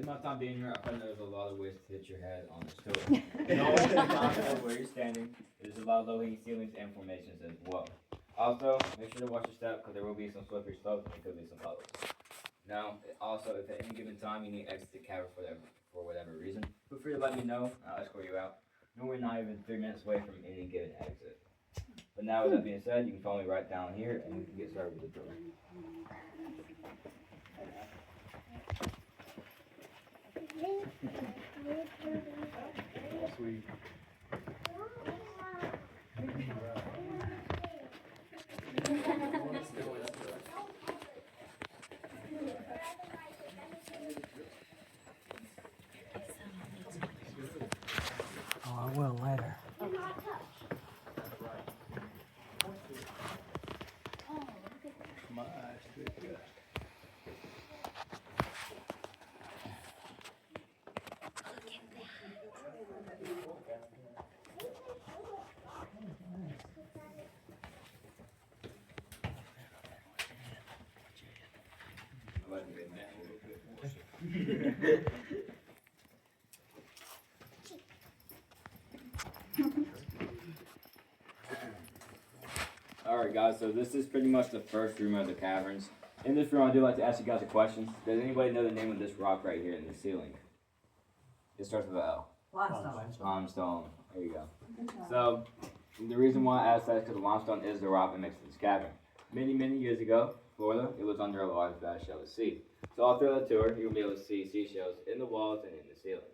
my time being here, I found there's a lot of ways to hit your head on this tour. And always in context where you're standing, there's a lot of low-hanging ceilings and formations as well. Also, make sure to watch your step because there will be some slippery slopes and could be some puddles. Now, also, if at any given time you need to exit the cavern for whatever reason, feel free to let me know. I'll escort you out. No, we're not even 3 minutes away from any given exit. But now, with that being said, you can follow me right down here and we can get started with the tour. Sweet. Oh, I will later. My eyes to adjust. Alright guys, so this is pretty much the first room of the caverns. In this room I do like to ask you guys a question. Does anybody know the name of this rock right here in the ceiling? It starts with an L. Limestone. There you go. So, the reason why I asked that is because limestone is the rock that makes this cavern. Many years ago, Florida, it was under a large vast shell of sea. So all through the tour, you'll be able to see seashells in the walls and in the ceiling.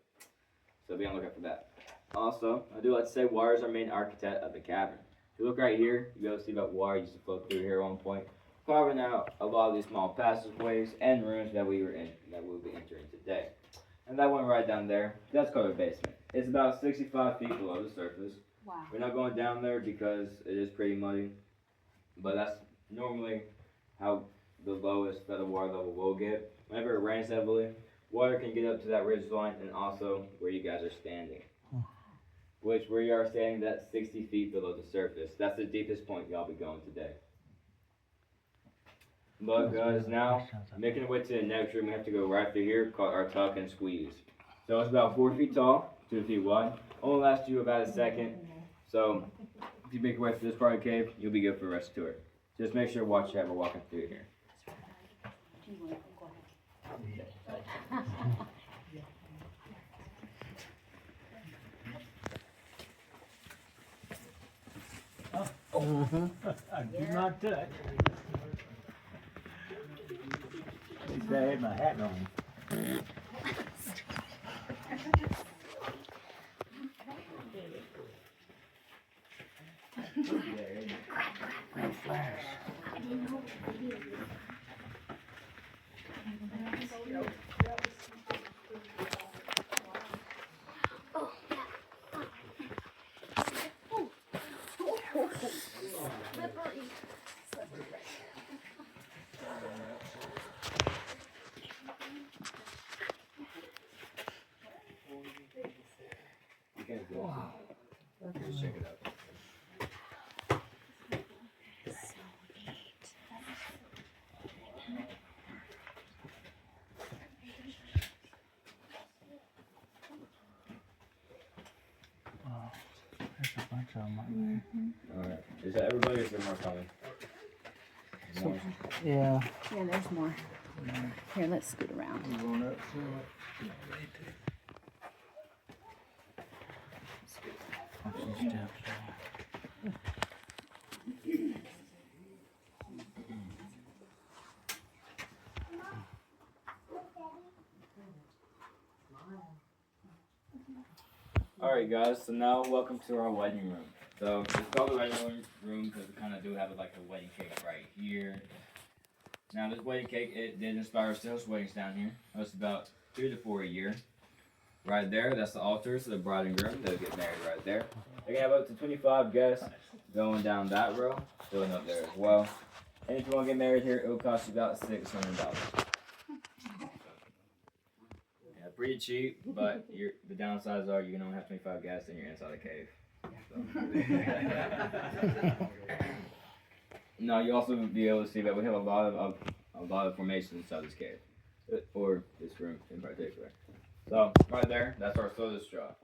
So be on the lookout for that. Also, I do like to say water is our main architect of the cavern. If you look right here, you'll be able to see that water used to flow through here at one point, carving out a lot of these small passageways and rooms that we'll be entering today. And that one right down there, that's called a basement. It's about 65 feet below the surface. Wow. We're not going down there because it is pretty muddy, but that's normally how the lowest that the water level will get. Whenever it rains heavily, water can get up to that ridge line and also where you guys are standing. Which we are standing that's 60 feet below the surface. That's the deepest point y'all be going today. But guys, now making our way to the next room, we have to go right through here called our tuck and squeeze. So it's about 4 feet tall, 2 feet wide. Only lasts you about a second. So if you make your way through this part of the cave, you'll be good for the rest of the tour. Just make sure to watch your head while walking through here. I do not touch. At least I had my hat on. Red flash. Wow. Just check it out. Oh, there's a bunch of them. Alright. Is that everybody or is there more coming? More? Yeah. Yeah, there's more. Here, let's scoot around. You going up to Watch these steps. Alright guys, so now welcome to our wedding room. So it's called the wedding room because we kind of do have like a wedding cake right here. Now this wedding cake, it did inspire sales weddings down here. It's about 2 to 4 a year. Right there, that's the altar, so the bride and groom, they'll get married right there. They can have up to 25 guests going down that row, filling up there as well. And if you want to get married here, it will cost you about $600. Yeah, pretty cheap, but the downsides are you can only have 25 guests and you're inside a cave. So. No, you also will be able to see that we have a lot of formations inside this cave. or this room in particular. So right there, that's our soda straw.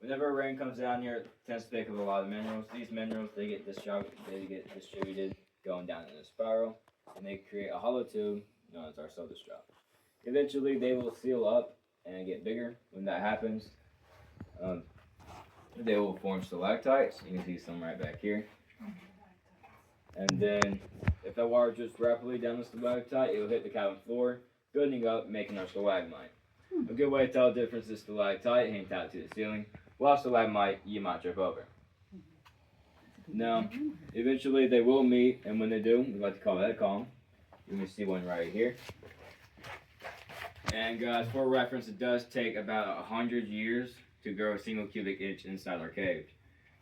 Whenever rain comes down here, it tends to pick up a lot of minerals. These minerals, they get distributed going down in a spiral, and they create a hollow tube known as our soda straw. Eventually, they will seal up and get bigger. When that happens, they will form stalactites. You can see some right back here. And then, if that water drips rapidly down the stalactite, it will hit the cabin floor, building up, making our stalagmite. A good way to tell the difference is stalactite hangs out to the ceiling, while stalagmite you might trip over. Now, eventually they will meet, and when they do, we like to call that a column. You can see one right here. And guys, for reference, it does take about 100 years to grow a single cubic inch inside our cave.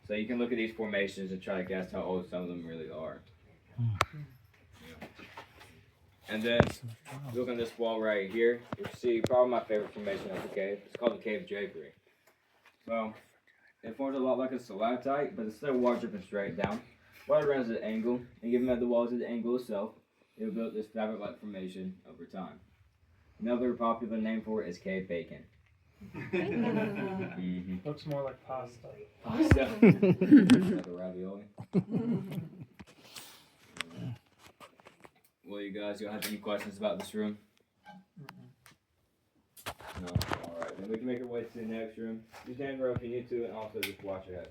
So you can look at these formations and try to guess how old some of them really are. And then, look on this wall right here, you see probably my favorite formation of the cave. It's called the cave drapery. So, it forms a lot like a stalactite, but instead of water dripping straight down, water runs at an angle, and given that the wall is at the angle itself, it will build this fabric-like formation over time. Another popular name for it is cave bacon. Looks more like pasta. Pasta. Like a ravioli. Well, you guys, you have any questions about this room? No? Alright, then we can make our way to the next room. Just stand row if you need to, and also just watch ahead.